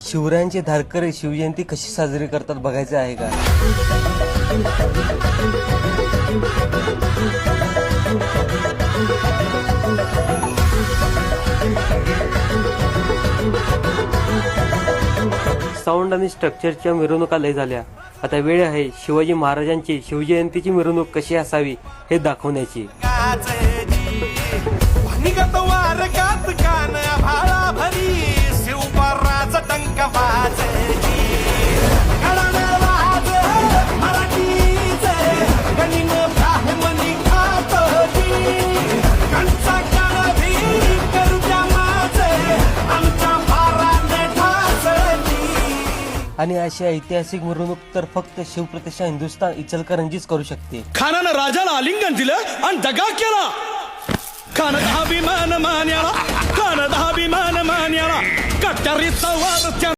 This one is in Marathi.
शिवरायांचे धारकरी शिवजयंती कशी साजरी करतात बघायचं आहे का? साऊंड आणि स्ट्रक्चरच्या मिरवणुका लय झाल्या. आता वेळ आहे शिवाजी महाराजांची शिवजयंतीची मिरवणूक कशी असावी हे दाखवण्याची. आणि अशी ऐतिहासिक मिरवणूक तर फक्त शिवप्रतिष्ठा हिंदुस्थान इचलकरंजीच करू शकते. खानानं राजाला आलिंगन दिलं आणि दगा केला. खान अभिमान मान्याला, खान अभिमान मान्याला, कट्यारीचा वार